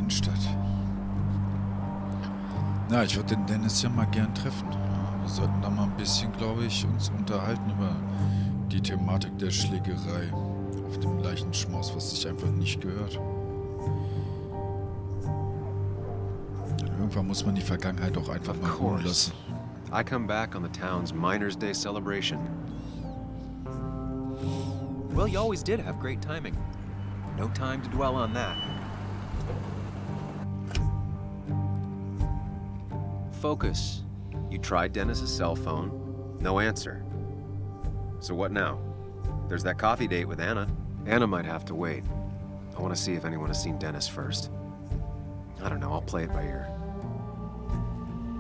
Innenstadt. Na, ich würde den Dennis ja mal gern treffen. Wir sollten da mal ein bisschen, glaube ich, uns unterhalten über die Thematik der Schlägerei auf dem Leichenschmaus, was sich einfach nicht gehört. Irgendwann muss man die Vergangenheit auch einfach mal ruhen lassen. I come back on the town's Miners' Day celebration. Well, you always did have great timing. No time to dwell on that. Focus. You tried Dennis's cell phone. No answer. So what now? There's that coffee date with Anna. Anna might have to wait. I want to see if anyone has seen Dennis first. I don't know, I'll play it by ear.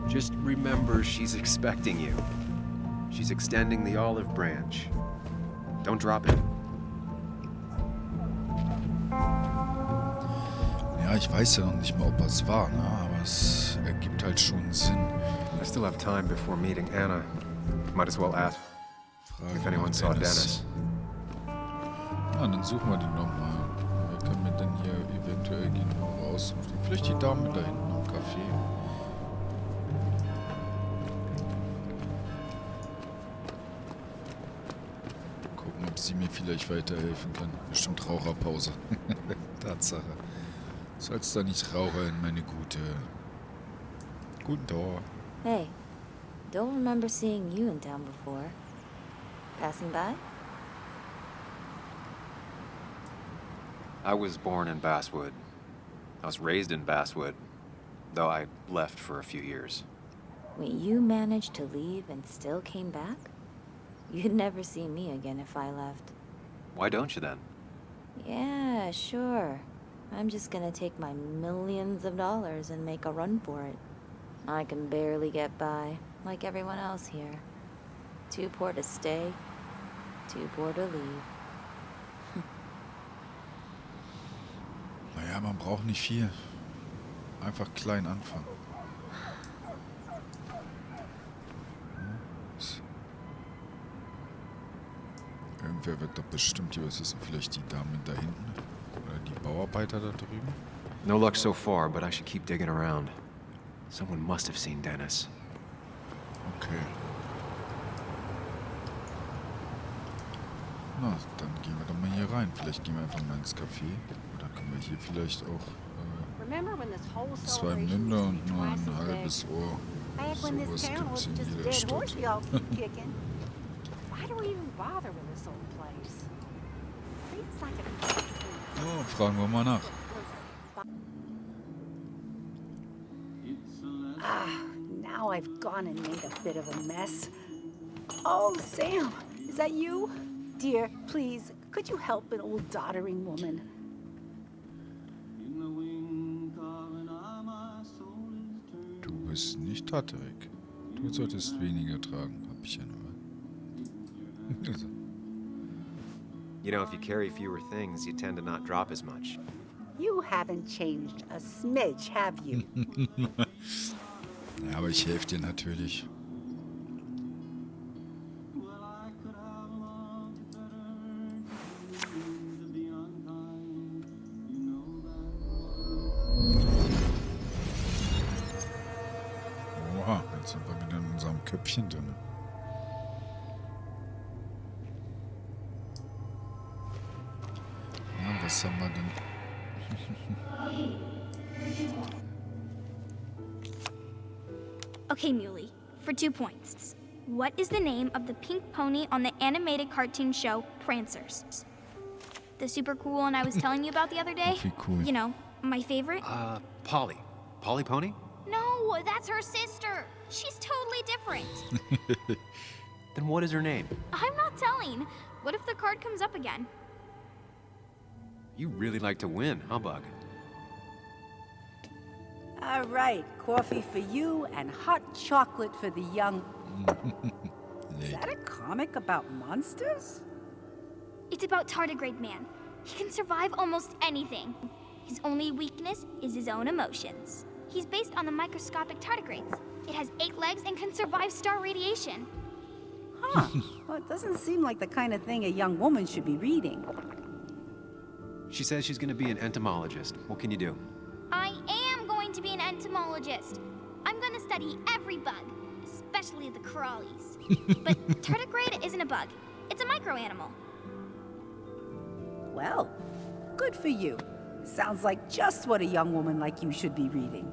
Just remember she's expecting you. She's extending the olive branch. Don't drop it. Ja, ich weiß ja noch nicht mal, ob es war, ne? Aber es ergibt halt schon Sinn. I still have time before meeting Anna. Might as well ask if anyone saw Dennis. Ja, dann suchen wir den nochmal. Wer kann mir denn hier eventuell genau raussuchen? Vielleicht die Dame da hinten am Café. Gucken, ob sie mir vielleicht weiterhelfen kann. Bestimmt Raucherpause. Tatsache. Soll's da nicht rauchen, meine Gute. Guten Tag. Hey, don't remember seeing you in town before. Passing by? I was born in Basswood. I was raised in Basswood, though I left for a few years. Wait, you managed to leave and still came back? You'd never see me again if I left. Why don't you then? Yeah, sure. I'm just gonna take my millions of dollars and make a run for it. I can barely get by, like everyone else here. Too poor to stay, too poor to leave. Naja, man braucht nicht viel. Einfach klein anfangen. Irgendwer wird doch bestimmt hier, was ist denn vielleicht die Dame da hinten? Oder die Bauarbeiter da drüben? No luck so far, but I should keep digging around. Someone must have seen Dennis. Okay. Na, dann gehen wir doch mal hier rein. Vielleicht gehen wir einfach mal ins Café. Oder können wir hier vielleicht auch 2 Münder und nur ein halbes Ohr. Sowas gibt's in jeder Stadt. Oh, fragen wir mal nach. Now I've gone and made a bit of a mess. Oh, Sam, is that you? Dear, please, could you help an old doddering woman? Du bist nicht tatterig. Du solltest weniger tragen, hab ich ja nur. Also. You know, if you carry fewer things, you tend to not drop as much. You haven't changed a smidge, have you? Ja, aber ich helfe dir natürlich. Oha, jetzt sind wir wieder in unserem Köpfchen drin. Ja, was haben wir denn? Okay, Muley, for 2 points. What is the name of the pink pony on the animated cartoon show Prancers? The super cool one I was telling you about the other day? Cool. You know, my favorite? Polly. Polly Pony? No, that's her sister. She's totally different. Then what is her name? I'm not telling. What if the card comes up again? You really like to win, huh, Bug? All right, coffee for you and hot chocolate for the young... Is that a comic about monsters? It's about tardigrade man. He can survive almost anything. His only weakness is his own emotions. He's based on the microscopic tardigrades. It has 8 legs and can survive star radiation. Huh. Well, it doesn't seem like the kind of thing a young woman should be reading. She says she's gonna be an entomologist. What can you do? I am going to be an entomologist. I'm going to study every bug, especially the crawlies. But tardigrade isn't a bug. It's a microanimal. Well, good for you. Sounds like just what a young woman like you should be reading.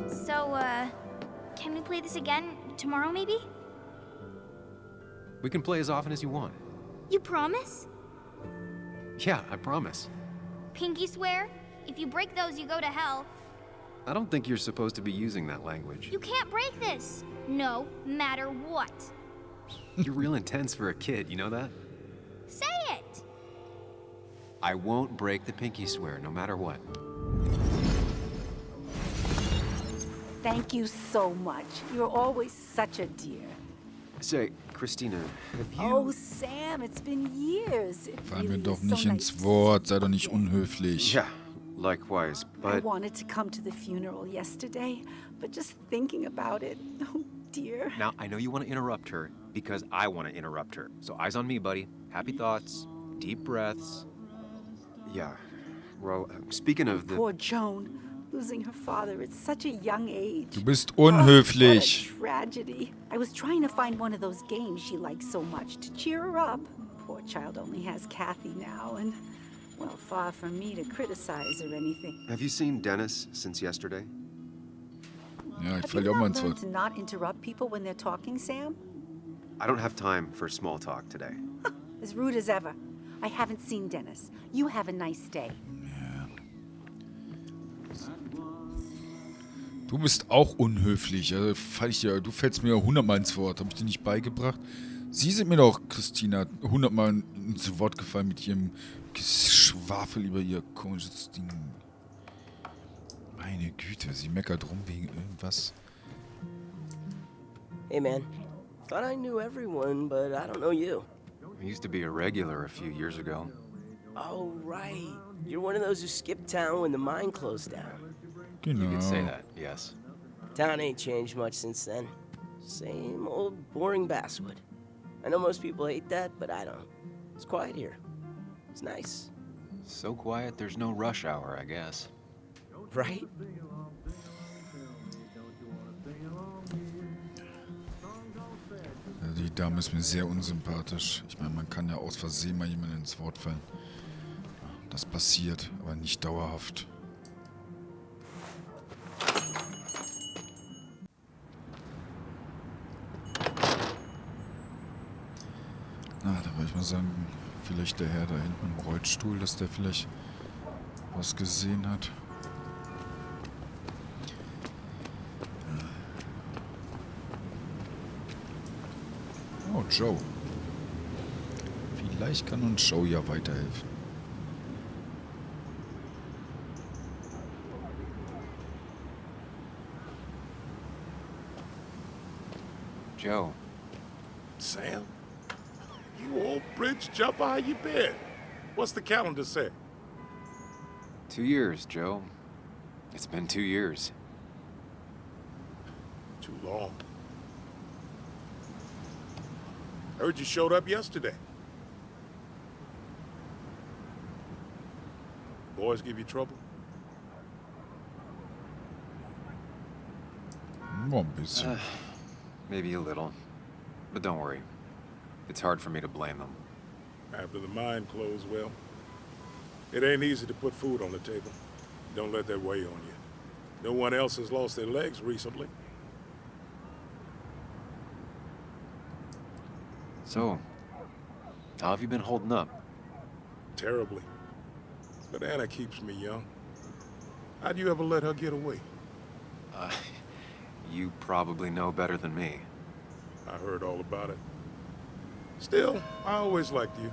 So, can we play this again tomorrow, maybe? We can play as often as you want. You promise? Yeah, I promise. Pinky swear? If you break those, you go to hell. I don't think you're supposed to be using that language. You can't break this. No matter what. You're real intense for a kid, you know that? Say it! I won't break the pinky swear, no matter what. Thank you so much. You're always such a dear. Say, Christina, have you... Oh, Sam, it's been years. It Fall mir really doch is nicht so ins nice to Wort, see sei doch you nicht again. unhöflich. Yeah, likewise, I but... wanted to come to the funeral yesterday, but just thinking about it, oh dear. Now, I know you want to interrupt her, because I want to interrupt her. So eyes on me, buddy. Happy thoughts, deep breaths. Yeah, well, speaking of the... Poor Joan, losing her father at such a young age. Du bist Oh, unhöflich. what a tragedy. I was trying to find one of those games she likes so much to cheer her up. Poor child only has Kathy now, and, well, far from me to criticize or anything. Have you seen Dennis since yesterday? Ja, ich Have falle you auch mal not ins learned Wort. to not interrupt people when they're talking, Sam? I don't have time for small talk today. As rude as ever. I haven't seen Dennis. You have a nice day. Du bist auch unhöflich. Also du fällst mir 100-mal ins Wort. Habe ich dir nicht beigebracht? Sie sind mir doch, Christina, 100-mal ins Wort gefallen mit ihrem Geschwafel über ihr komisches Ding. Meine Güte, sie meckert rum wegen irgendwas. Hey man, thought I knew everyone, but I don't know you. I used to be a regular a few years ago. Oh right, you're one of those who skipped town when the mine closed down. Genau. You could say that, yes. Town ain't changed much since then. Same old boring basswood. I know most people hate that, but I don't. It's quiet here. It's nice. So quiet, there's no rush hour, I guess. Right? Die Dame ist mir sehr unsympathisch. Ich meine, man kann ja aus Versehen mal jemandem ins Wort fallen. Das passiert, aber nicht dauerhaft. Na, da würde ich mal sagen, vielleicht der Herr da hinten im Rollstuhl, dass der vielleicht was gesehen hat. Oh, Joe. Vielleicht kann uns Joe ja weiterhelfen. Joe, Sam? You old bridge jumper, how you been? What's the calendar say? 2 years, Joe. It's been 2 years. Too long. Heard you showed up yesterday. Boys give you trouble? Nur ein bisschen. Maybe a little. But don't worry. It's hard for me to blame them. After the mine closed, well, it ain't easy to put food on the table. Don't let that weigh on you. No one else has lost their legs recently. So, how have you been holding up? Terribly. But Anna keeps me young. How'd you ever let her get away? You probably know better than me. I heard all about it. Still, I always liked you.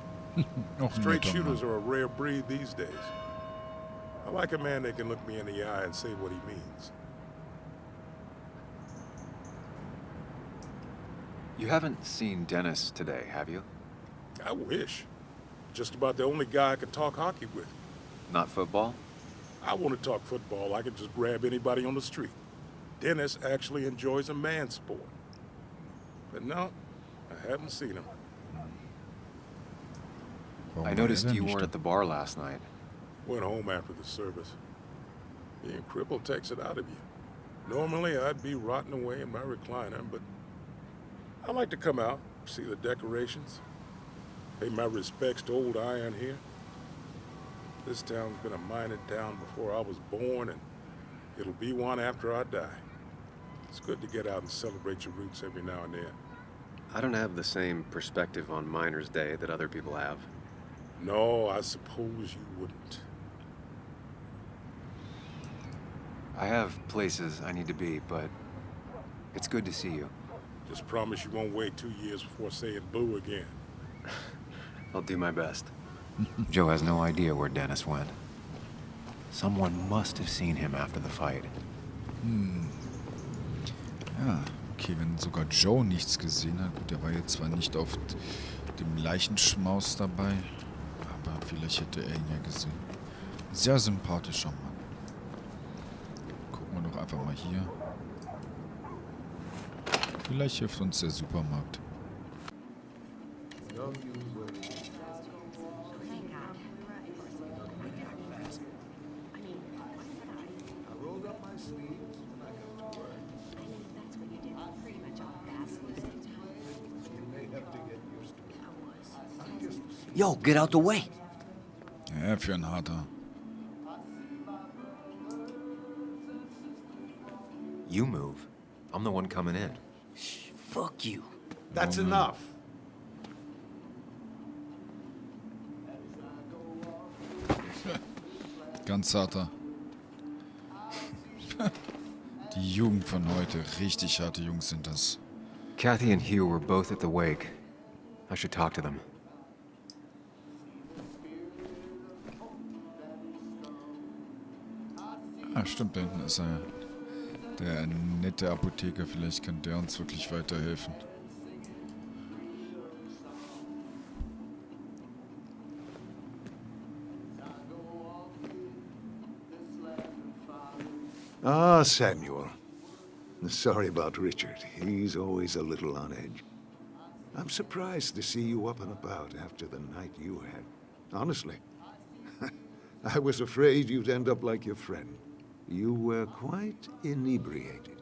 Noch ein Straight netter shooters Mann. are a rare breed these days. I like a man that can look me in the eye and say what he means. You haven't seen Dennis today, have you? I wish. Just about the only guy I could talk hockey with. Not football? I want to talk football. I can just grab anybody on the street. Dennis actually enjoys a man's sport. But no, I haven't seen him. Warum I war noticed er denn you nicht weren't da? at the bar last night. Went home after the service. Being crippled takes it out of you. Normally, I'd be rotting away in my recliner, but I like to come out, see the decorations, pay my respects to old Iron here. This town's been a mining town before I was born, and it'll be one after I die. It's good to get out and celebrate your roots every now and then. I don't have the same perspective on Miner's Day that other people have. No, I suppose you wouldn't. I have places I need to be, but it's good to see you. Just promise you won't wait 2 years before saying boo again. I'll do my best. Joe has no idea where Dennis went. Someone must have seen him after the fight. Ja, okay, wenn sogar Joe nichts gesehen hat. Gut, der war jetzt zwar nicht auf dem Leichenschmaus dabei, aber vielleicht hätte er ihn ja gesehen. Sehr sympathischer Mann. Gucken wir doch einfach mal hier. Vielleicht hilft uns der Supermarkt. Yo, get out the way. Ja, für ein harter. You move. I'm the one coming in. Fuck you. That's enough. Ganz harter. Die Jugend von heute, richtig harte Jungs sind das. Kathy and Hugh were both at the wake. I should talk to them. Ah, stimmt, da hinten ist er. Der nette Apotheker, vielleicht kann der uns wirklich weiterhelfen. Ah, Samuel. Sorry about Richard. He's always a little on edge. I'm surprised to see you up and about after the night you had. Honestly. I was afraid you'd end up like your friend. You were quite inebriated.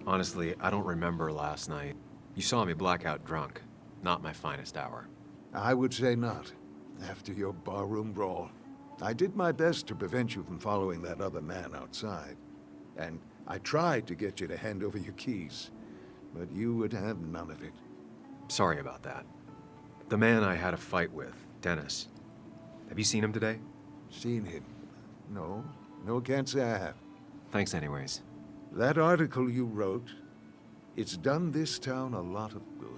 Honestly, I don't remember last night. You saw me blackout drunk. Not my finest hour. I would say not. After your barroom brawl, I did my best to prevent you from following that other man outside. And I tried to get you to hand over your keys, but you would have none of it. Sorry about that. The man I had a fight with, Dennis. Have you seen him today? Seen him? No. No, can't say I have. Thanks anyways. That article you wrote, it's done this town a lot of good.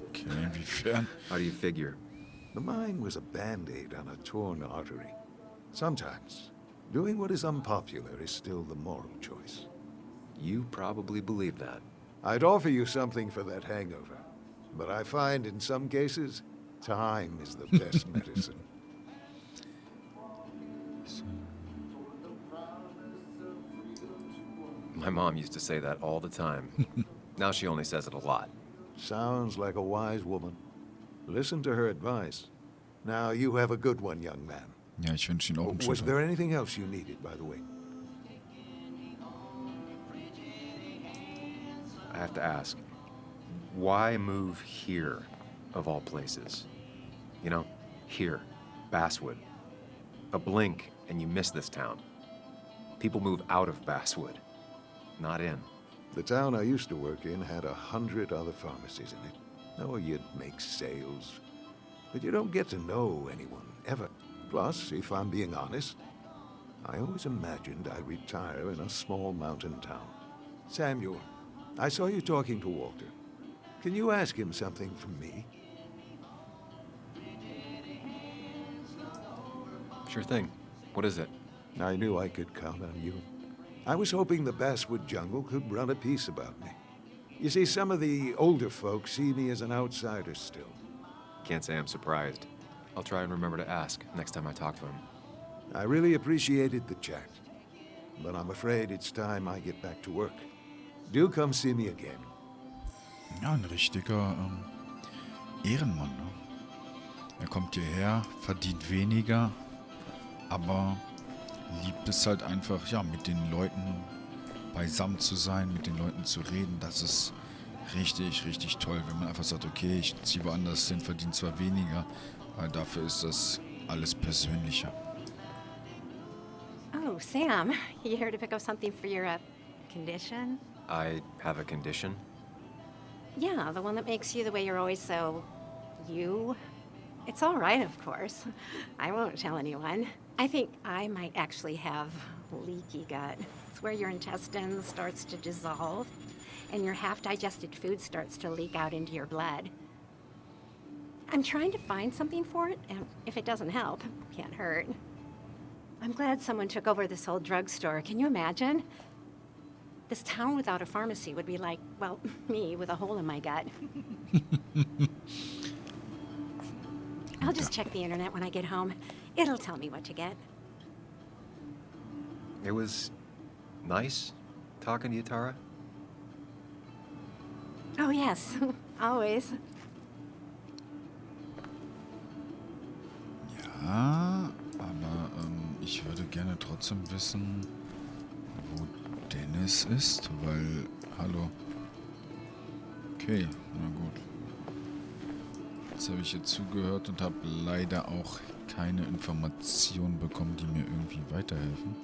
Okay, inwiefern? How do you figure? The mine was a band-aid on a torn artery. Sometimes, doing what is unpopular is still the moral choice. You probably believe that. I'd offer you something for that hangover, but I find in some cases, time is the best medicine. My mom used to say that all the time. Now she only says it a lot. Sounds like a wise woman. Listen to her advice. Now you have a good one, young man. Ja, ich wünsche Ihnen auch einen Was schönen there anything else you needed, by the way? I have to ask, why move here, of all places? You know, here, Basswood. A blink and you miss this town. People move out of Basswood, not in. The town I used to work in had 100 other pharmacies in it. Oh, you'd make sales. But you don't get to know anyone, ever. Plus, if I'm being honest, I always imagined I'd retire in a small mountain town. Samuel, I saw you talking to Walter. Can you ask him something from me? Sure thing. What is it? I knew I could count on you. I was hoping the Basswood jungle could run a piece about me. You see, some of the older folks see me as an outsider still. Can't say I'm surprised. I'll try and remember to ask next time I talk to him. I really appreciated the chat, but I'm afraid it's time I get back to work. Do come see me again. Ja, ein richtiger Ehrenmann, ne? Er kommt hierher, verdient weniger, aber liebt es halt einfach, ja, mit den Leuten beisammen zu sein, mit den Leuten zu reden. Das ist richtig, richtig toll, wenn man einfach sagt, okay, ich ziehe woanders hin, verdiene zwar weniger, aber dafür ist das alles persönlicher. Oh, Sam, you here to pick up something for your condition? I have a condition. Yeah, the one that makes you the way you're always so... you? It's all right, of course. I won't tell anyone. I think I might actually have leaky gut. It's where your intestine starts to dissolve, and your half-digested food starts to leak out into your blood. I'm trying to find something for it, and if it doesn't help, can't hurt. I'm glad someone took over this old drugstore. Can you imagine? This town without a pharmacy would be like, well, me with a hole in my gut. I'll just check the internet when I get home. It'll tell me what to get. It was nice talking to you, Tara. Oh, yes. Always. Ja, aber ich würde gerne trotzdem wissen, wo Dennis ist, weil... Hallo. Okay, na gut. Jetzt habe ich hier zugehört und habe leider auch keine Informationen bekommen, die mir irgendwie weiterhelfen.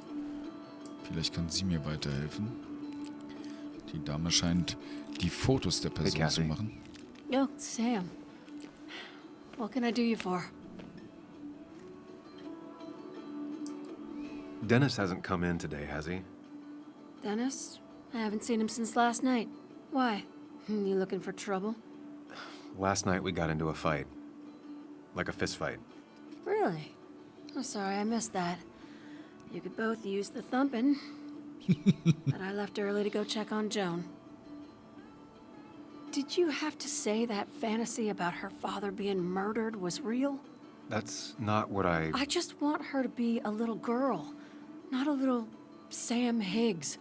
Vielleicht kann sie mir weiterhelfen. Die Dame scheint die Fotos der Person zu machen. Oh, Sam. What can I do you for? Dennis hasn't come in today, has he? Dennis? I haven't seen him since last night. Why? You looking for trouble? Last night we got into a fight. Like a fist fight. Really? I'm sorry I missed that. You could both use the thumping. But I left early to go check on Joan. Did you have to say that fantasy about her father being murdered was real? That's not what I just want her to be a little girl, not a little Sam Higgs,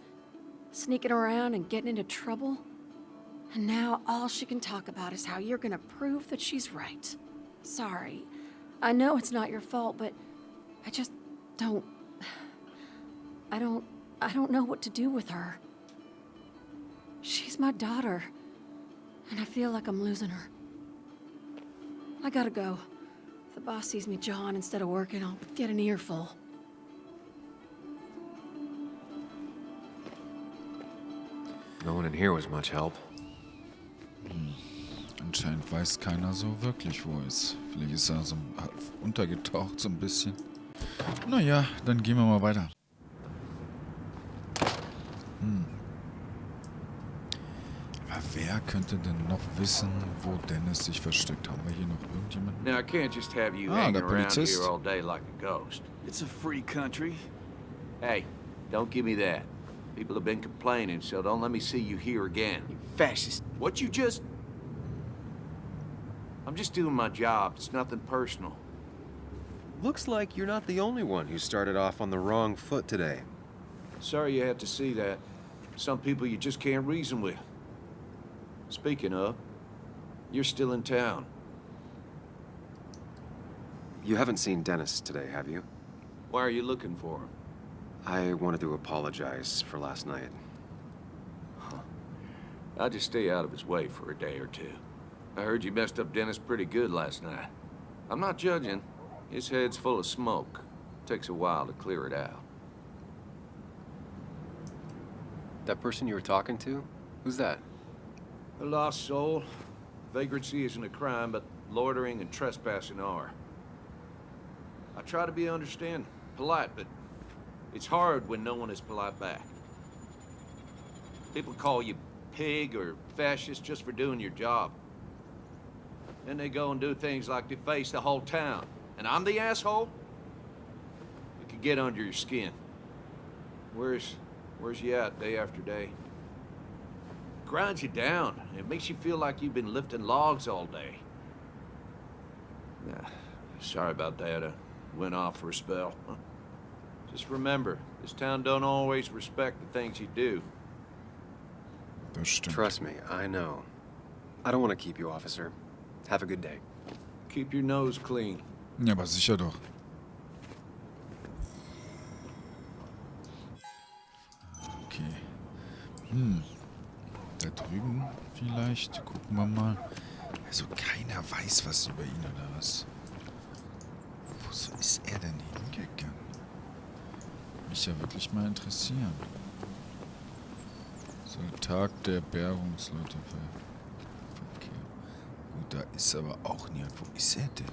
sneaking around and getting into trouble. And now all she can talk about is how you're gonna prove that she's right. Sorry. I know it's not your fault, but I just don't... I don't know what to do with her. She's my daughter, and I feel like I'm losing her. I gotta go. If the boss sees me jawing instead of working, I'll get an earful. No one in here was much help. Anscheinend weiß keiner so wirklich, wo er ist. Vielleicht ist er so untergetaucht so ein bisschen. Naja, dann gehen wir mal weiter. Aber wer könnte denn noch wissen, wo Dennis sich versteckt? Haben wir hier noch irgendjemanden? Now, I can't just have you hanging der around Polizist. here all day like a ghost. It's a free country. Hey, don't give me that. People have been complaining, so don't let me see you here again. You fascist. What you just... I'm just doing my job. It's nothing personal. Looks like you're not the only one who started off on the wrong foot today. Sorry you had to see that. Some people you just can't reason with. Speaking of, you're still in town. You haven't seen Dennis today, have you? Why are you looking for him? I wanted to apologize for last night. I'll just stay out of his way for a day or two. I heard you messed up Dennis pretty good last night. I'm not judging. His head's full of smoke. Takes a while to clear it out. That person you were talking to? Who's that? A lost soul. Vagrancy isn't a crime, but loitering and trespassing are. I try to be understanding, polite, but it's hard when no one is polite back. People call you pig or fascist just for doing your job. Then they go and do things like deface the whole town. And I'm the asshole? It could get under your skin. Where's you at day after day? Grinds you down. It makes you feel like you've been lifting logs all day. Sorry about that. I went off for a spell. Just remember, this town don't always respect the things you do. Bestimmt. Trust me, I know. I don't want to keep you, officer. Have a good day. Keep your nose clean. Ja, aber sicher doch. Okay. Da drüben vielleicht. Gucken wir mal. Also keiner weiß was über ihn oder was. Wo ist er denn hingegangen? Mich ja wirklich mal interessieren. So, Tag der Bergungsleute für Verkehr. Gut, da ist aber auch niemand. Wo ist er denn?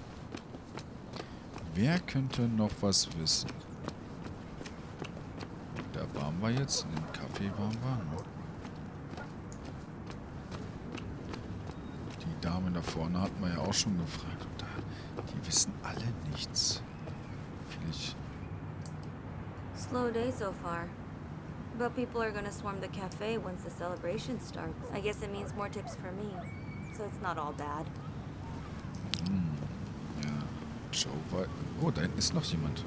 Wer könnte noch was wissen? Da waren wir jetzt. In dem Café waren wir. Ne? Die Dame da vorne hatten wir ja auch schon gefragt. Und da, die wissen alle nichts. Vielleicht. Slow day so far. But people are gonna swarm the cafe once the celebration starts. I guess it means more tips for me. So it's not all bad. Ja, schau weit. Oh, da hinten ist noch jemand.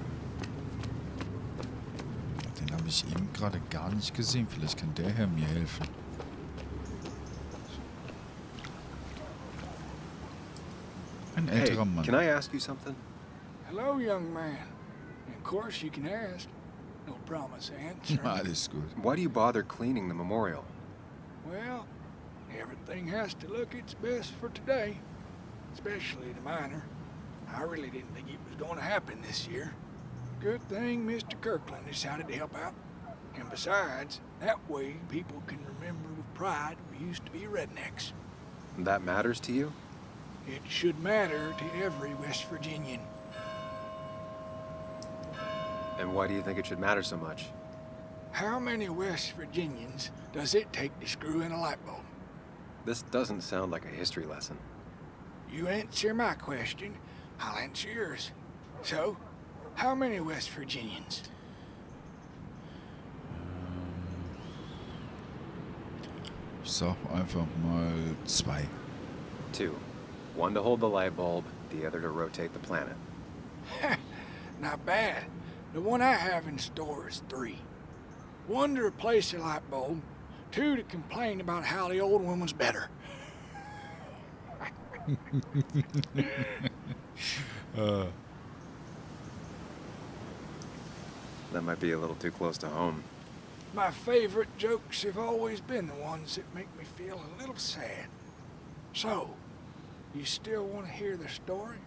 Den habe ich eben gerade gar nicht gesehen. Vielleicht kann der Herr mir helfen. Ein älterer Mann. Can I ask you something? Hello, young man. Of course you can ask. No promise answer. Alles gut. Why do you bother cleaning the memorial? Well, everything has to look its best for today. Especially the miner. I really didn't think it was going to happen this year. Good thing Mr. Kirkland decided to help out. And besides, that way people can remember with pride we used to be rednecks. That matters to you? It should matter to every West Virginian. And why do you think it should matter so much? How many West Virginians does it take to screw in a light bulb? This doesn't sound like a history lesson. You answer my question, I'll answer yours. So, how many West Virginians? Ich sag einfach mal 2. 2. One to hold the light bulb, the other to rotate the planet. Not bad. The one I have in store is 3. 1 to replace the light bulb, 2 to complain about how the old one was better. That might be a little too close to home. My favorite jokes have always been the ones that make me feel a little sad. So, you still want to hear the story?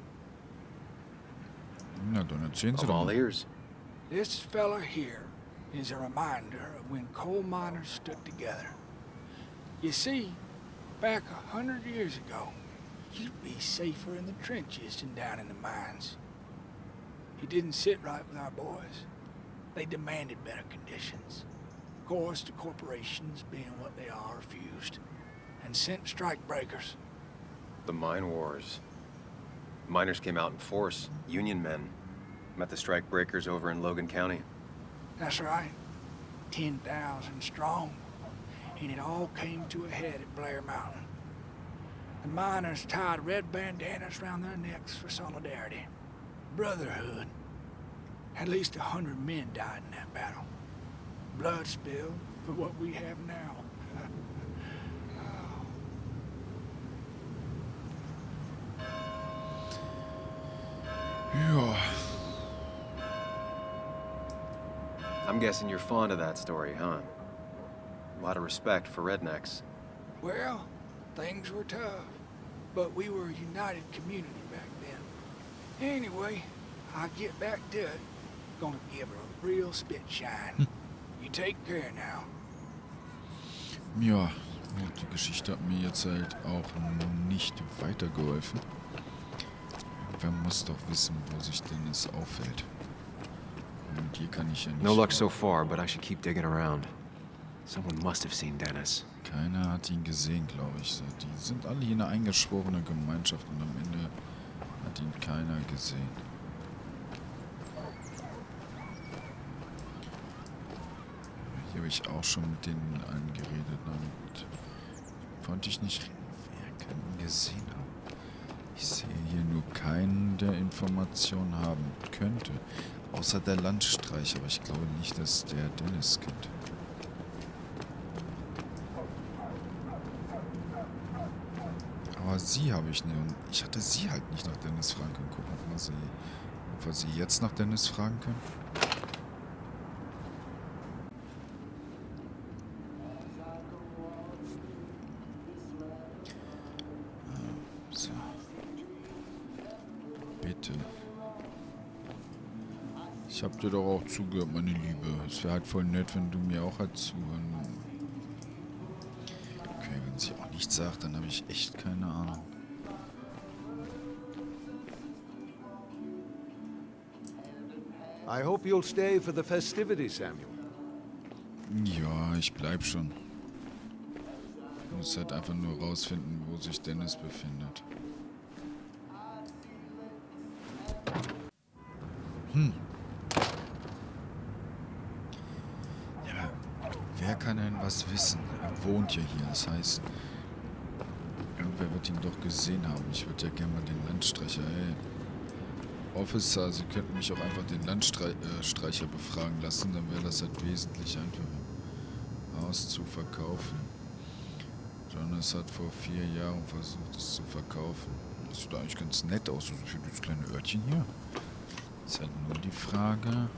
Na, dann erzählen Sie I'm doch all mal. ears. This fella here is a reminder of when coal miners stood together. You see, back 100 years ago, you'd be safer in the trenches than down in the mines. He didn't sit right with our boys. They demanded better conditions. Of course, the corporations, being what they are, refused and sent strikebreakers. The mine wars. Miners came out in force, Union men. Met the strikebreakers over in Logan County. That's right. 10,000 strong. And it all came to a head at Blair Mountain. The miners tied red bandanas around their necks for solidarity. Brotherhood. At least 100 men died in that battle. Blood spilled for what we have now. Ja. I'm guessing you're fond of that story, huh? A lot of respect for rednecks. Well, things were tough, but we were a united community back then. Anyway, I'll get back to it. Gonna give her a real spit shine. You take care now. Ja, und die Geschichte hat mir jetzt halt auch nicht weitergeholfen. Wer muss doch wissen, wo sich Dennis aufhält. Und hier kann ich ja nicht... No luck so far, but I should keep digging around. Someone must have seen Dennis. Keiner hat ihn gesehen, glaube ich. So, die sind alle hier eine eingeschworene Gemeinschaft und am Ende hat ihn keiner gesehen. Hier habe ich auch schon mit denen angeredet und konnte ich nicht reden. Wer kann ihn gesehen haben? Ich sehe hier nur keinen, der Informationen haben könnte. Außer der Landstreich, aber ich glaube nicht, dass der Dennis kennt. Aber sie habe ich nicht. Und ich hatte sie halt nicht nach Dennis fragen können. Gucken, ob wir sie jetzt nach Dennis fragen können. So. Bitte. Ich hab dir doch auch zugehört, meine Liebe. Es wäre halt voll nett, wenn du mir auch halt zuhören. Okay, wenn sie auch nichts sagt, dann habe ich echt keine Ahnung. I hope you'll stay for the festivities, Samuel. Ja, ich bleib schon. Ich muss halt einfach nur rausfinden, wo sich Dennis befindet. Ja, aber wer kann denn was wissen? Er wohnt ja hier, das heißt, irgendwer wird ihn doch gesehen haben. Ich würde ja gerne mal den Landstreicher, Officer, Sie könnten mich auch einfach den Landstreicher befragen lassen, dann wäre das halt wesentlich einfacher. Haus zu verkaufen. Jonas hat vor 4 Jahren versucht, es zu verkaufen. Das sieht eigentlich ganz nett aus, so für das kleine Örtchen hier. Ist halt nur die Frage...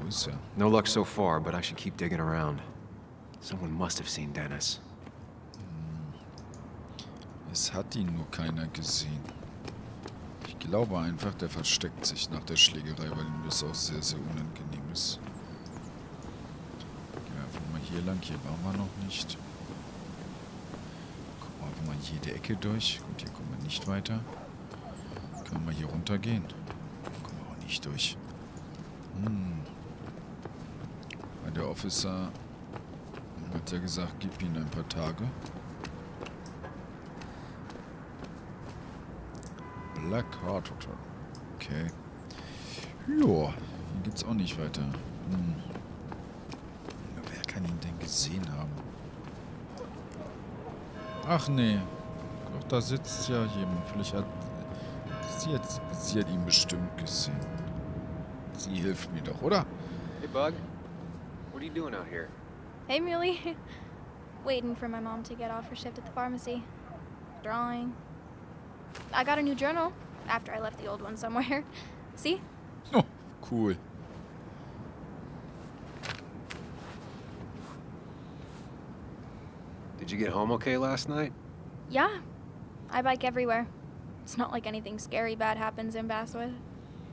Wo ist er? No luck so far, but I should keep digging around. Someone must have seen Dennis. Es hat ihn nur keiner gesehen. Ich glaube einfach, der versteckt sich nach der Schlägerei, weil ihm das auch sehr, sehr unangenehm ist. Gehen wir einfach mal hier lang. Hier waren wir noch nicht. Gucken wir einfach mal jede Ecke durch. Gut, hier kommen wir nicht weiter. Können wir mal hier runter gehen. Kommen wir auch nicht durch. Weil der Officer hat ja gesagt, gib ihm ein paar Tage. Black Heart. Okay. Joa, hier geht's auch nicht weiter. Wer kann ihn denn gesehen haben? Ach nee. Doch, da sitzt ja jemand. Vielleicht hat... Sie hat ihn bestimmt gesehen. Sie hilft mir doch, oder? Hey, Bug. What are you doing out here? Hey, Muley. Waiting for my mom to get off her shift at the pharmacy. Drawing. I got a new journal after I left the old one somewhere. See? Oh, cool. Did you get home okay last night? Yeah. I bike everywhere. It's not like anything scary bad happens in Basswood.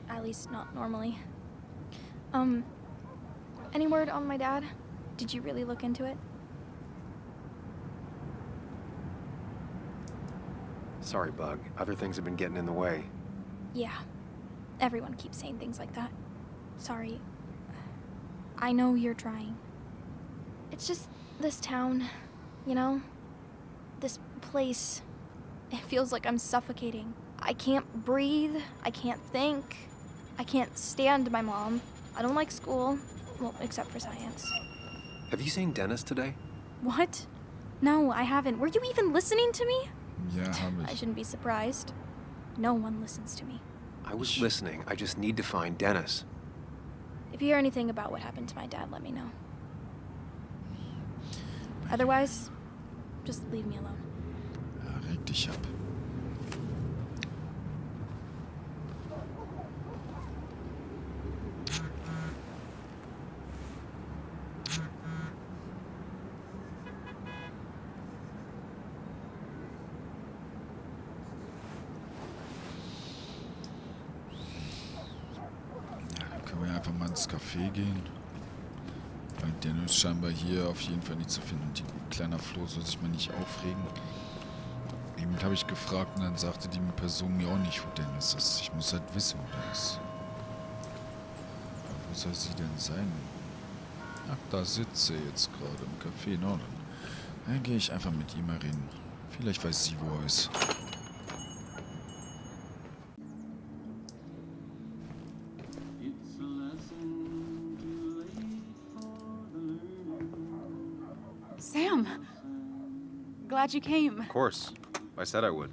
At least not normally. Any word on my dad? Did you really look into it? Sorry, Bug. Other things have been getting in the way. Yeah. Everyone keeps saying things like that. Sorry. I know you're trying. It's just this town, you know? This place. It feels like I'm suffocating. I can't breathe. I can't think. I can't stand my mom. I don't like school. Well, except for science. Have you seen Dennis today? What? No, I haven't. Were you even listening to me? Ja, habe I ich. shouldn't be surprised. No one listens to me. I was listening. I just need to find Dennis. If you hear anything about what happened to my dad, let me know. Otherwise, just leave me alone. Ja, reg dich ab. Einfach mal ins Café gehen. Weil Dennis scheinbar hier auf jeden Fall nicht zu finden. Und die kleiner Flo soll sich mal nicht aufregen. Eben habe ich gefragt und dann sagte die Person mir auch nicht, wo Dennis ist. Ich muss halt wissen, wo der ist. Aber wo soll sie denn sein? Ach, da sitzt sie jetzt gerade im Café. No, dann gehe ich einfach mit ihm mal reden. Vielleicht weiß sie, wo er ist. Sam! Glad you came. Of course. I said I would.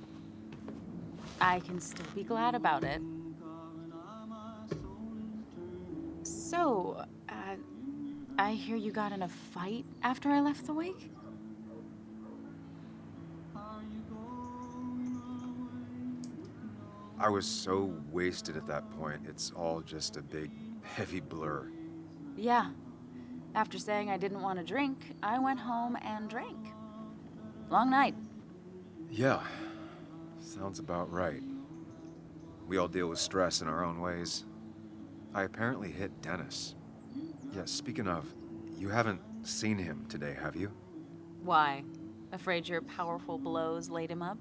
I can still be glad about it. So, I hear you got in a fight after I left the wake? I was so wasted at that point, it's all just a big, heavy blur. Yeah. After saying I didn't want to drink, I went home and drank. Long night. Yeah, sounds about right. We all deal with stress in our own ways. I apparently hit Dennis. Yeah, speaking of, you haven't seen him today, have you? Why? Afraid your powerful blows laid him up?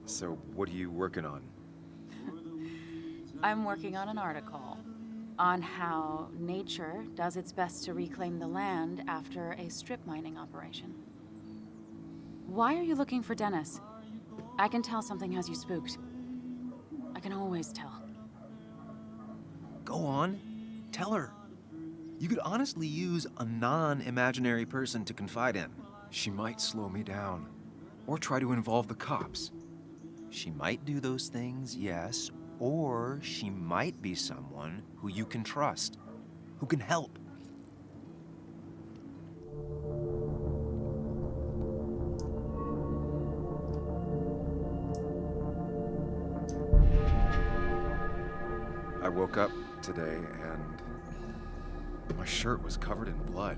So, what are you working on? I'm working on an article on how nature does its best to reclaim the land after a strip mining operation. Why are you looking for Dennis? I can tell something has you spooked. I can always tell. Go on, tell her. You could honestly use a non-imaginary person to confide in. She might slow me down, or try to involve the cops. She might do those things, yes, or she might be someone who you can trust, who can help. I woke up today and my shirt was covered in blood.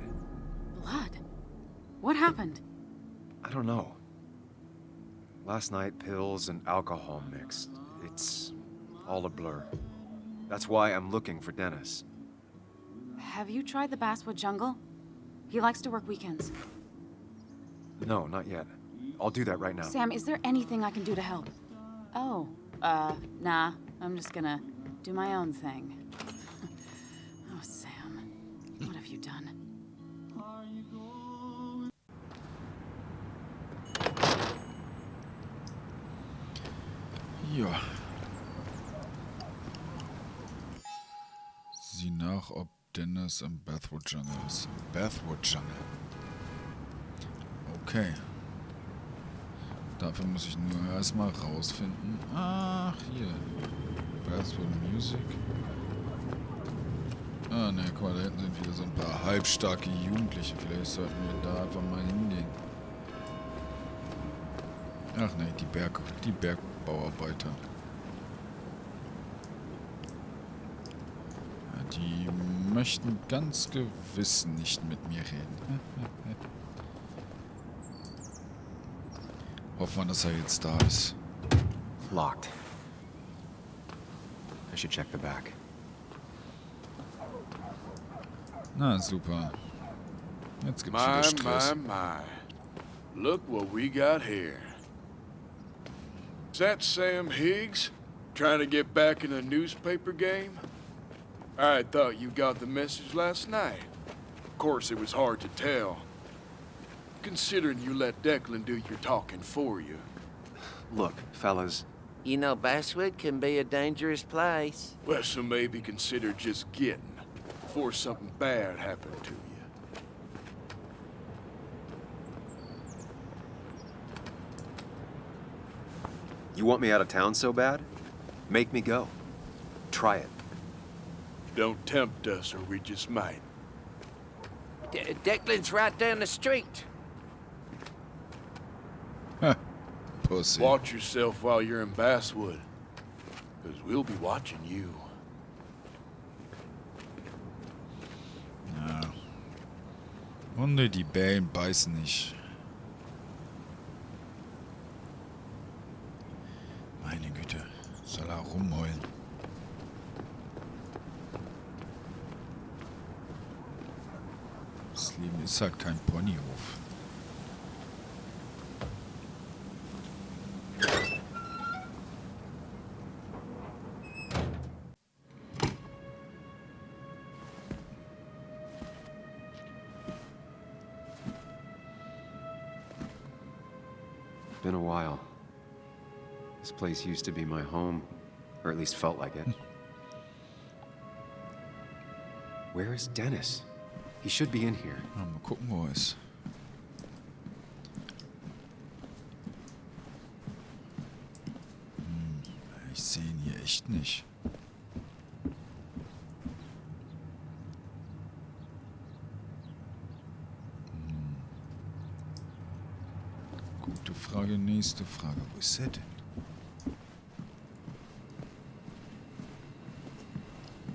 Blood? What happened? I don't know. Last night, pills and alcohol mixed. It's all a blur. That's why I'm looking for Dennis. Have you tried the Basswood Jungle? He likes to work weekends. No, not yet. I'll do that right now. Sam, is there anything I can do to help? Oh, nah. I'm just gonna do my own thing. Oh, Sam. What have you done? Ja. Sieh nach, ob Dennis im Bathwood Jungle ist. Bathwood Jungle. Okay. Dafür muss ich nur erstmal rausfinden. Ach, hier. Bathwood Music. Ah, ne, guck mal, da hinten sind wieder so ein paar halbstarke Jugendliche. Vielleicht sollten wir da einfach mal hingehen. Ach ne, die Bergbauarbeiter. Ja, die möchten ganz gewiss nicht mit mir reden. Hoffen wir, dass er jetzt da ist. Locked. I should check the back. Na, super. Jetzt gibt's wieder Stress. My. Look what we got here. Is that Sam Higgs? Trying to get back in the newspaper game? I thought you got the message last night. Of course, it was hard to tell, considering you let Declan do your talking for you. Look, fellas. You know, Basswood can be a dangerous place. Well, so maybe consider just getting before something bad happened to you. You want me out of town so bad? Make me go. Try it. Don't tempt us or we just might. Declan's right down the street. Huh. Pussy. Watch yourself while you're in Basswood, because we'll be watching you. Ja. Hunde, die bellen, beißen nicht. Meine Güte, soll er rumheulen. Das Leben ist halt kein Ponyhof. Been a while. This place used to be my home, or at least felt like it. Where is Dennis? He should be in here. Ja, mal gucken, wo er ist. Ich sehe ihn hier echt nicht. Gute Frage, nächste Frage. Wo ist er denn?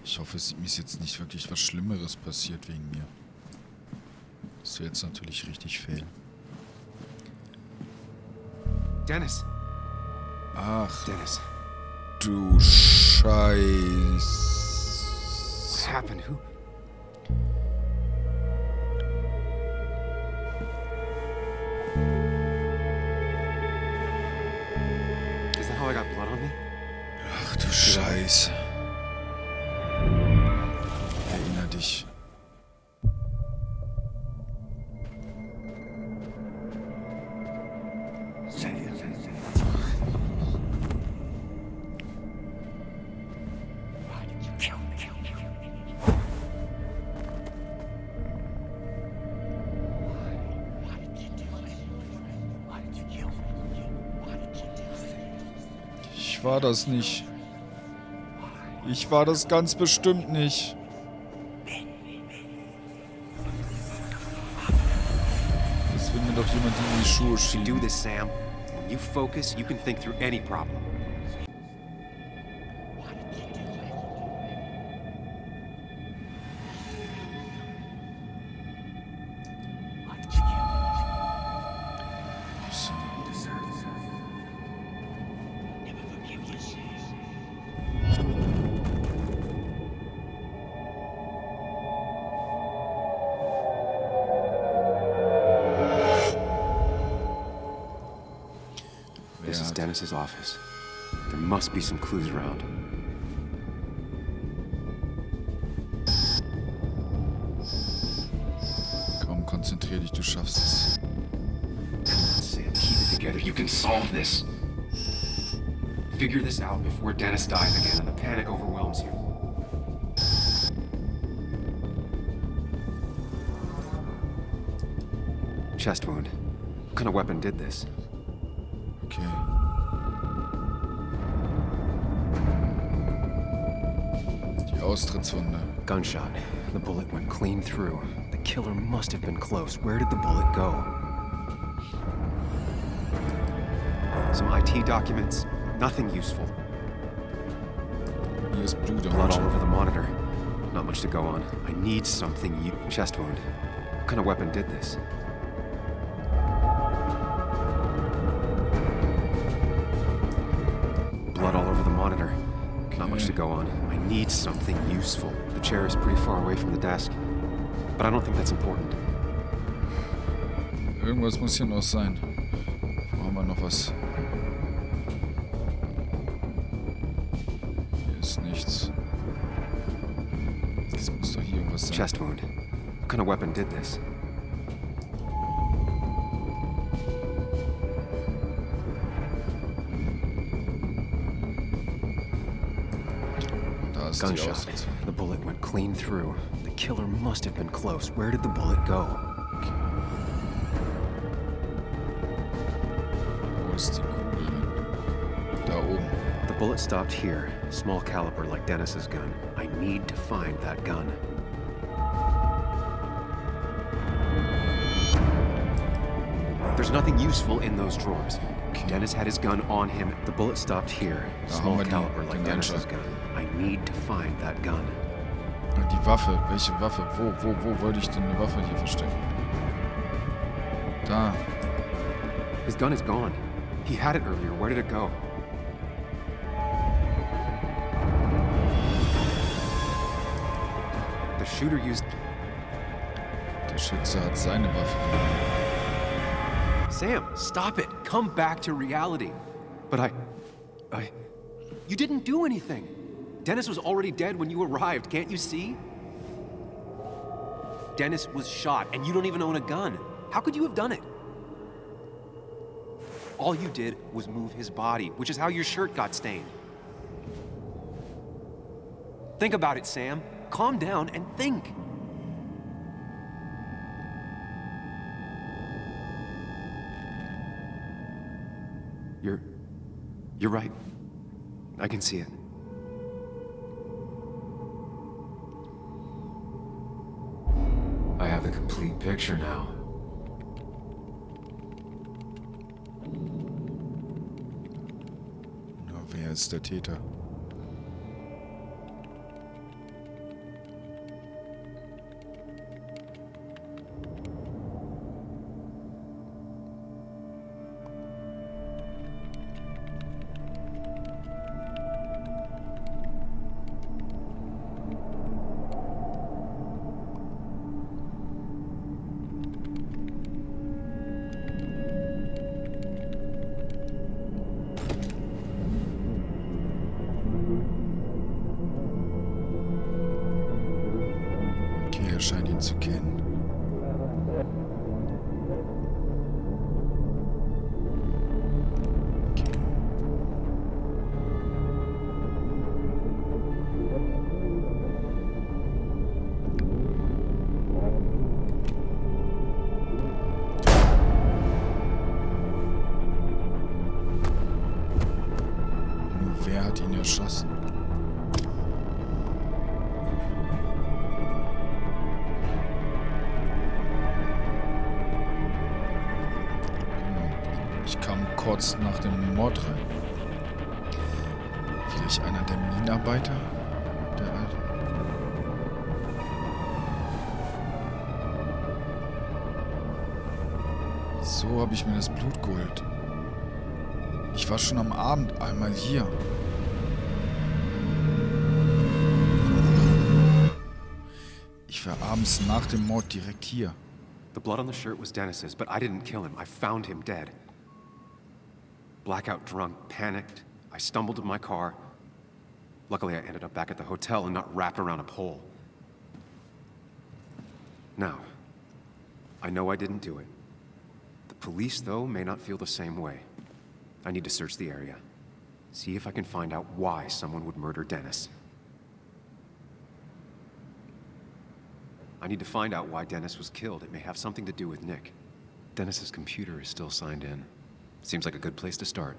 Ich hoffe, es ist jetzt nicht wirklich was Schlimmeres passiert wegen mir. Das wäre jetzt natürlich richtig fail. Dennis. Ach. Dennis. Du Scheiß. What happened? Who? Is that how I got blood on me? Ach du Scheiße. Erinner dich. Ich war das nicht. Ich war das ganz bestimmt nicht. Das will mir doch jemand in die Schuhe schieben. Do this, Sam. When you focus, you can think through any problem. This is Dennis's office. There must be some clues around. Komm, konzentrier dich, du schaffst es. Sam, keep it together. You can solve this. Figure this out before Dennis dies again and the panic overwhelms you. Chest wound. What kind of weapon did this? Okay. Die Austrittswunde. Gunshot. The bullet went clean through. The killer must have been close. Where did the bullet go? Some IT documents. Nothing useful. Hier ist Blut am Blood all Bildschirm. over the monitor. Not much to go on. I need something. Chest wound. What kind of weapon did this? Blood all over the monitor. Not much to go on. I need something useful. The chair is pretty far away from the desk. But I don't think that's important. Irgendwas muss hier noch sein. Wo haben wir noch was? Hier ist nichts. Es muss doch hier irgendwas sein. Chest wound. What kind of weapon did this? Da ist die Gunshot. Austritts. The bullet went clean through. The killer must have been close. Where did the bullet go? Wo ist die Kugel? Da oben. The bullet stopped here. Small caliber like Dennis's gun. I need to find that gun. There's nothing useful in those drawers. Okay. Dennis had his gun on him. The bullet stopped here. Da Small haben wir caliber like den Dennis's Gunshot. gun. I need to find that gun. Die Waffe. Welche Waffe? Wo wollte ich denn eine Waffe hier verstecken? Da. His gun is gone. He had it earlier. Where did it go? The shooter used... Der Schütze hat seine Waffe genommen. Sam, stop it. Come back to reality. But I... You didn't do anything. Dennis was already dead when you arrived, can't you see? Dennis was shot, and you don't even own a gun. How could you have done it? All you did was move his body, which is how your shirt got stained. Think about it, Sam. Calm down and think. You're right. I can see it. I have the complete picture now. Na, wer ist der Täter? Sprecher scheint ihn zu kennen. Wer hat ihn erschossen? Genau. Ich kam kurz nach dem Mord rein. Vielleicht einer der Minenarbeiter? Der Alte? So habe ich mir das Blut geholt. Ich war schon am Abend einmal hier. Ich war abends nach dem Mord direkt hier. The blood on the shirt was Dennis's, but I didn't kill him. I found him dead. Blackout drunk, panicked. I stumbled to my car. Luckily, I ended up back at the hotel and not wrapped around a pole. Now, I know I didn't do it. The police, though, may not feel the same way. I need to search the area. See if I can find out why someone would murder Dennis. I need to find out why Dennis was killed. It may have something to do with Nick. Dennis's computer is still signed in. Seems like a good place to start.